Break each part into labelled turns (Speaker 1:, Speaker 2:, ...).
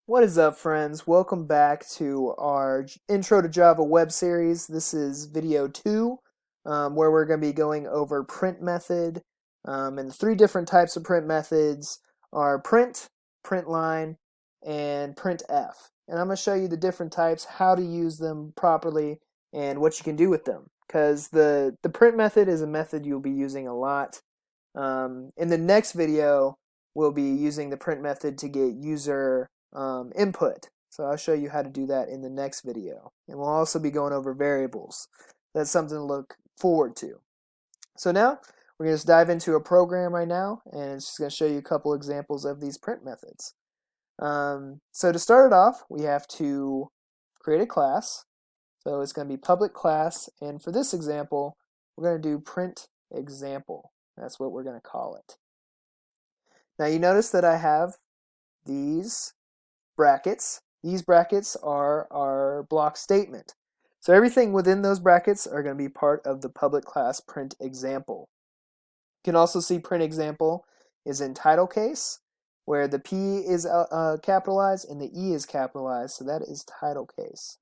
Speaker 1: What is up, friends? Welcome back to our Intro to Java web series. This is video 2, where we're going to be going over print method. And the three different types of print methods are print, print line, and printf. And I'm going to show you the different types, how to use them properly, and what you can do with them. Because the print method is a method you'll be using a lot. In the next video, we'll be using the print method to get user input. So I'll show you how to do that in the next video. And we'll also be going over variables. That's something to look forward to. So now we're going to just dive into a program right now, and it's just going to show you a couple examples of these print methods. So to start it off, we have to create a class. So it's going to be public class, and for this example, we're going to do print example. That's what we're going to call it. Now you notice that I have these brackets. These brackets are our block statement. So everything within those brackets are going to be part of the public class print example. You can also see print example is in title case, where the P is capitalized and the E is capitalized, so that is title case.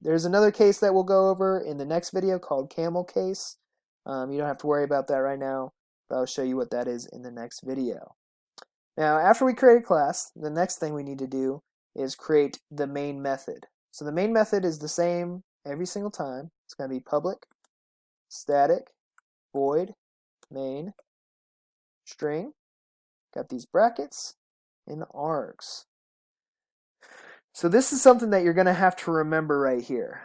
Speaker 1: There's another case that we'll go over in the next video called camel case. You don't have to worry about that right now, but I'll show you what that is in the next video. Now, after we create a class, the next thing we need to do is create the main method. So the main method is the same every single time. It's going to be public, static, void, main, string. Got these brackets and args. So this is something that you're going to have to remember right here.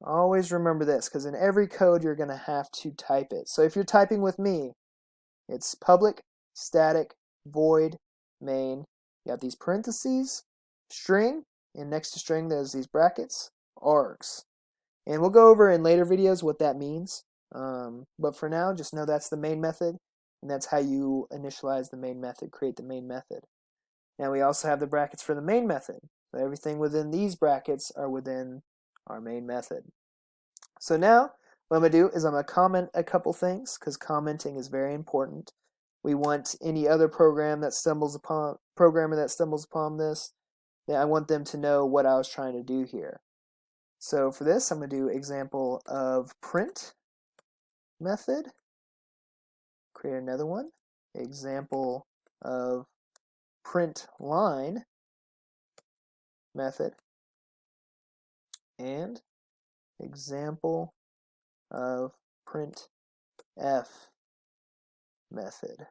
Speaker 1: Always remember this, because in every code you're going to have to type it. So if you're typing with me, it's public, static, void, main. You got these parentheses, string, and next to string there's these brackets, args. And we'll go over in later videos what that means. But for now, just know that's the main method, and that's how you initialize the main method, create the main method. Now we also have the brackets for the main method. So everything within these brackets are within our main method. So now what I'm going to do is I'm going to comment a couple things, because commenting is very important. We want any other programmer that stumbles upon this, that I want them to know what I was trying to do here. So for this, I'm going to do example of print method. Create another one. Example of print line method. And example of printf method.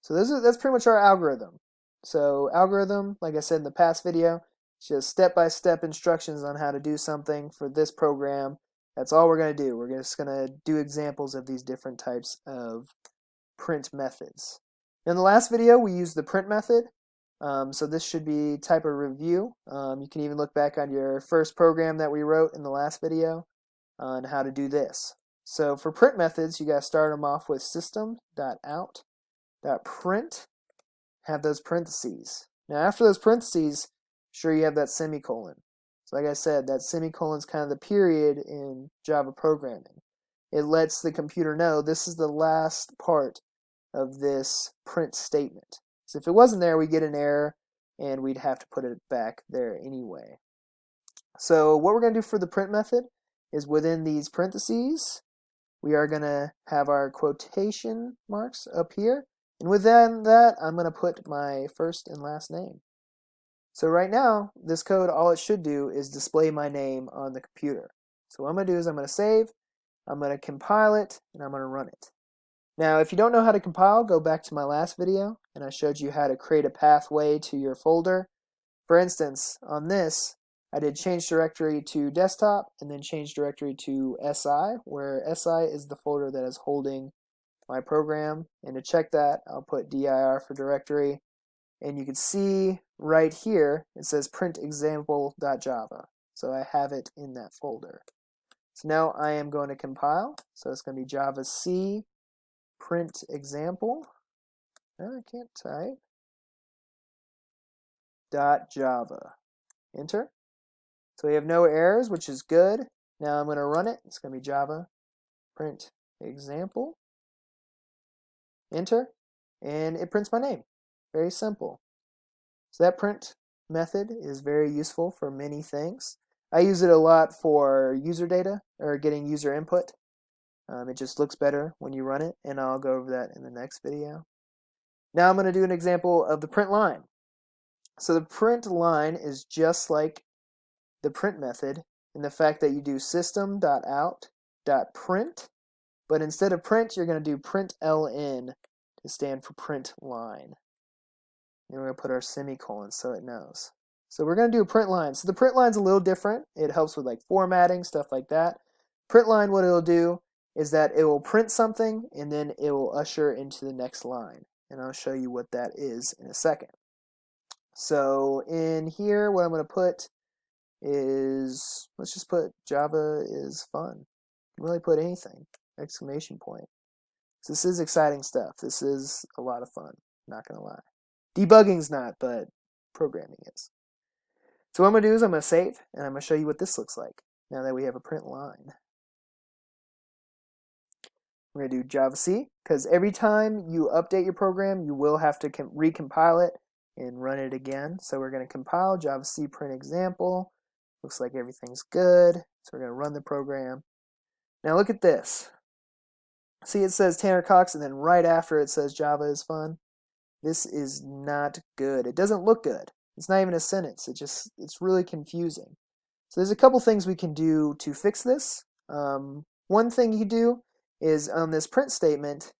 Speaker 1: So that's pretty much our algorithm. So algorithm, like I said in the past video, it's just step-by-step instructions on how to do something for this program. That's all we're going to do. We're just going to do examples of these different types of print methods. In the last video, we used the print method. So this should be type of review. You can even look back on your first program that we wrote in the last video on how to do this. So for print methods, you got to start them off with system.out.print, have those parentheses. Now after those parentheses, sure you have that semicolon. So like I said, that semicolon is kind of the period in Java programming. It lets the computer know this is the last part of this print statement. So if it wasn't there, we get an error and we'd have to put it back there anyway. So what we're going to do for the print method is within these parentheses, we are going to have our quotation marks up here. And within that, I'm going to put my first and last name. So right now, this code, all it should do is display my name on the computer. So what I'm going to do is I'm going to save, I'm going to compile it, and I'm going to run it. Now, if you don't know how to compile, go back to my last video, and I showed you how to create a pathway to your folder. For instance, on this, I did change directory to desktop, and then change directory to SI, where SI is the folder that is holding my program. And to check that, I'll put dir for directory, and you can see right here, it says printexample.java. So I have it in that folder. So now I am going to compile. So it's going to be Java C print example. I can't type. .java. Enter. So we have no errors, which is good. Now I'm going to run it. It's going to be Java print example. Enter. And it prints my name. Very simple. So that print method is very useful for many things. I use it a lot for user data or getting user input. It just looks better when you run it, and I'll go over that in the next video. Now I'm going to do an example of the print line. So the print line is just like the print method in the fact that you do system.out.print, but instead of print, you're going to do println to stand for print line. And we're going to put our semicolon so it knows. So we're going to do a print line. So the print line's a little different. It helps with like formatting, stuff like that. Print line, what it'll do is that it will print something and then it will usher into the next line. And I'll show you what that is in a second. So in here, what I'm going to put is, let's just put Java is fun. You can really put anything, exclamation point. So this is exciting stuff. This is a lot of fun, not going to lie. Debugging's not, but programming is. So what I'm going to do is I'm going to save, and I'm going to show you what this looks like now that we have a print line. We're going to do Java C, because every time you update your program, you will have to recompile it and run it again. So we're going to compile Java C print example. Looks like everything's good. So we're going to run the program. Now look at this. See, it says Tanner Cox, and then right after it says Java is fun. This is not good. It doesn't look good. It's not even a sentence. It's really confusing. So there's a couple things we can do to fix this. One thing you do is on this print statement,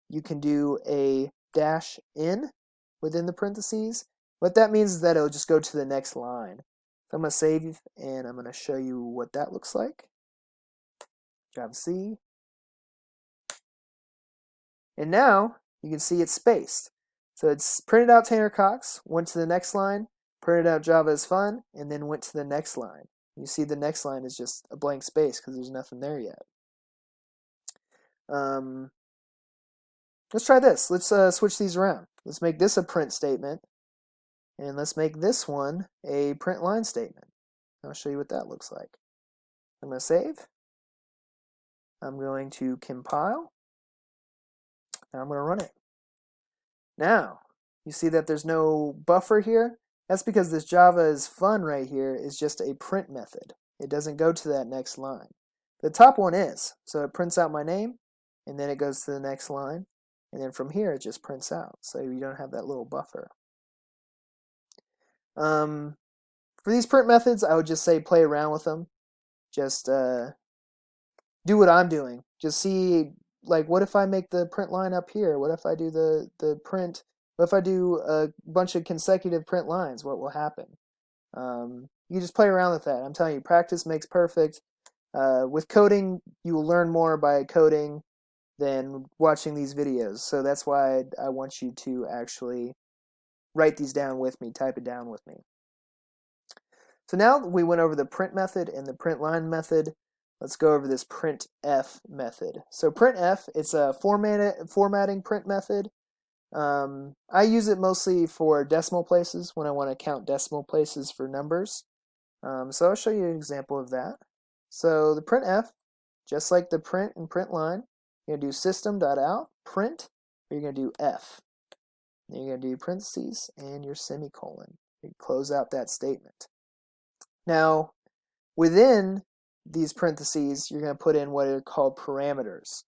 Speaker 1: you can do a -n within the parentheses. What that means is that it'll just go to the next line. So I'm going to save and I'm going to show you what that looks like. Java C. And now you can see it's spaced. So it's printed out Tanner Cox, went to the next line, printed out Java is fun, and then went to the next line. You see the next line is just a blank space because there's nothing there yet. Let's try this. Let's switch these around. Let's make this a print statement, and let's make this one a print line statement. I'll show you what that looks like. I'm going to save. I'm going to compile. Now I'm going to run it. Now, you see that there's no buffer here? That's because this Java is fun right here is just a print method. It doesn't go to that next line. The top one is. So it prints out my name, and then it goes to the next line. And then from here, it just prints out. So you don't have that little buffer. For these print methods, I would just say play around with them. Just do what I'm doing. Just see, like, what if I make the print line up here? What if I do the print? What if I do a bunch of consecutive print lines? What will happen? You just play around with that. I'm telling you, practice makes perfect. With coding, you will learn more by coding than watching these videos. So that's why I want you to actually write these down with me, type it down with me. So now we went over the print method and the print line method. Let's go over this printf method. So printf, it's a formatting print method. I use it mostly for decimal places when I want to count decimal places for numbers. So I'll show you an example of that. So the printf, just like the print and print line, you're going to do system.out, print, or you're going to do f. Then you're going to do parentheses and your semicolon. You close out that statement. Now, within these parentheses, you're going to put in what are called parameters.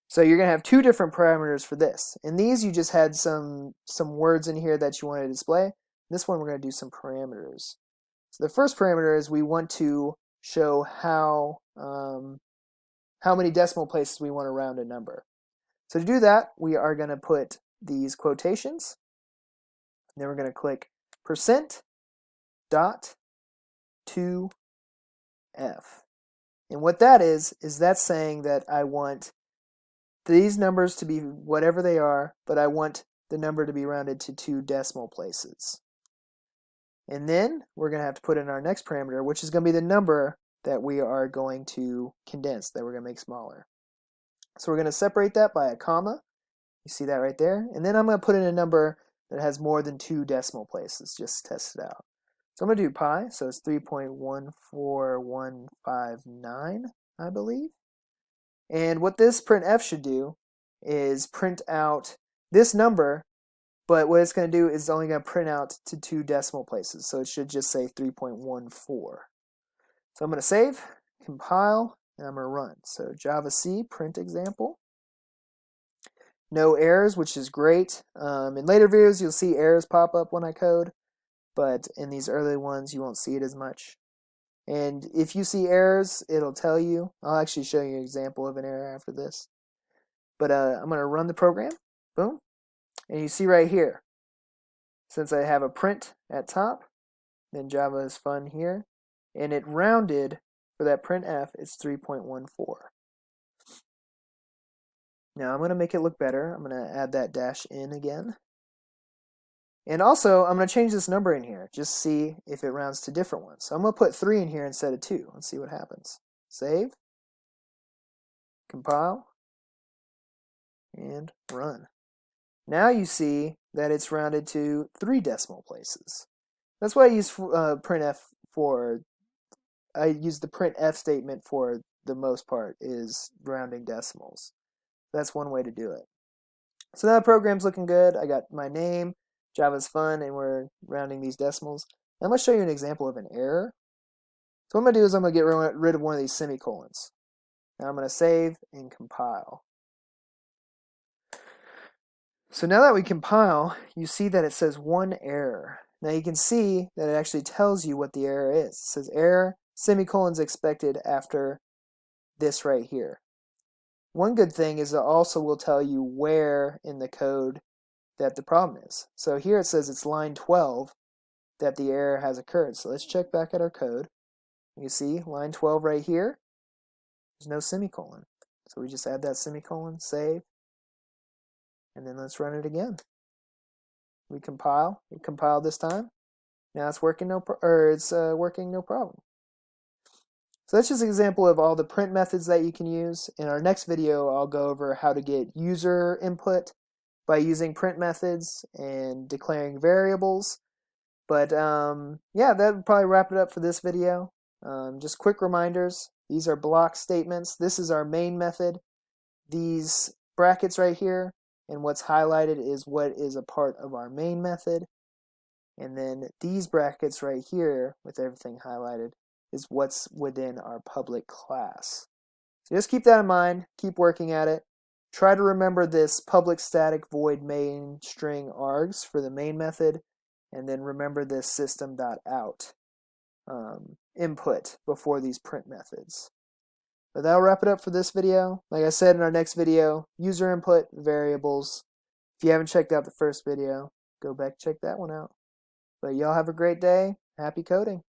Speaker 1: So you're going to have two different parameters for this. In these, you just had some words in here that you want to display. This one, we're going to do some parameters. So the first parameter is we want to show how many decimal places we want to round a number. So to do that, we are going to put these quotations. Then we're going to click %.2f. And what that is that's saying that I want these numbers to be whatever they are, but I want the number to be rounded to 2 decimal places. And then we're going to have to put in our next parameter, which is going to be the number that we are going to condense, that we're going to make smaller. So we're going to separate that by a comma. You see that right there? And then I'm going to put in a number that has more than 2 decimal places, just to test it out. So I'm going to do pi, so it's 3.14159, I believe. And what this printf should do is print out this number But what it's going to do is only going to print out to 2 decimal places. So it should just say 3.14. So I'm going to save, compile, and I'm going to run. So Java C print example. No errors, which is great. In later videos, you'll see errors pop up when I code, but in these early ones, you won't see it as much. And if you see errors, it'll tell you. I'll actually show you an example of an error after this. But I'm going to run the program. Boom. And you see right here, since I have a print at top, then Java is fun here, and it rounded for that printf, it's 3.14. Now I'm going to make it look better. I'm going to add that dash in again. And also, I'm going to change this number in here, just see if it rounds to different ones. So I'm going to put 3 in here instead of 2. Let's see what happens. Save, compile, and run. Now you see that it's rounded to 3 decimal places. That's why I use printf for, I use the printf statement for the most part, is rounding decimals. That's one way to do it. So now the program's looking good. I got my name, Java's fun, and we're rounding these decimals. I'm going to show you an example of an error. So what I'm going to do is I'm going to get rid of one of these semicolons. Now I'm going to save and compile. So now that we compile, you see that it says 1 error. Now you can see that it actually tells you what the error is. It says error, semicolons expected after this right here. One good thing is it also will tell you where in the code that the problem is. So here it says it's line 12 that the error has occurred. So let's check back at our code. You see line 12 right here, there's no semicolon. So we just add that semicolon, save, and then let's run it again. We compile. It compiled this time. Now it's working working no problem. So that's just an example of all the print methods that you can use. In our next video, I'll go over how to get user input by using print methods and declaring variables. But yeah, that would probably wrap it up for this video. Just quick reminders. These are block statements. This is our main method. These brackets right here, and what's highlighted is what is a part of our main method. And then these brackets right here with everything highlighted is what's within our public class. So just keep that in mind, keep working at it. Try to remember this public static void main string args for the main method, and then remember this system.out input before these print methods. But that'll wrap it up for this video. Like I said in our next video, user input, variables. If you haven't checked out the first video, go back and check that one out. But y'all have a great day. Happy coding.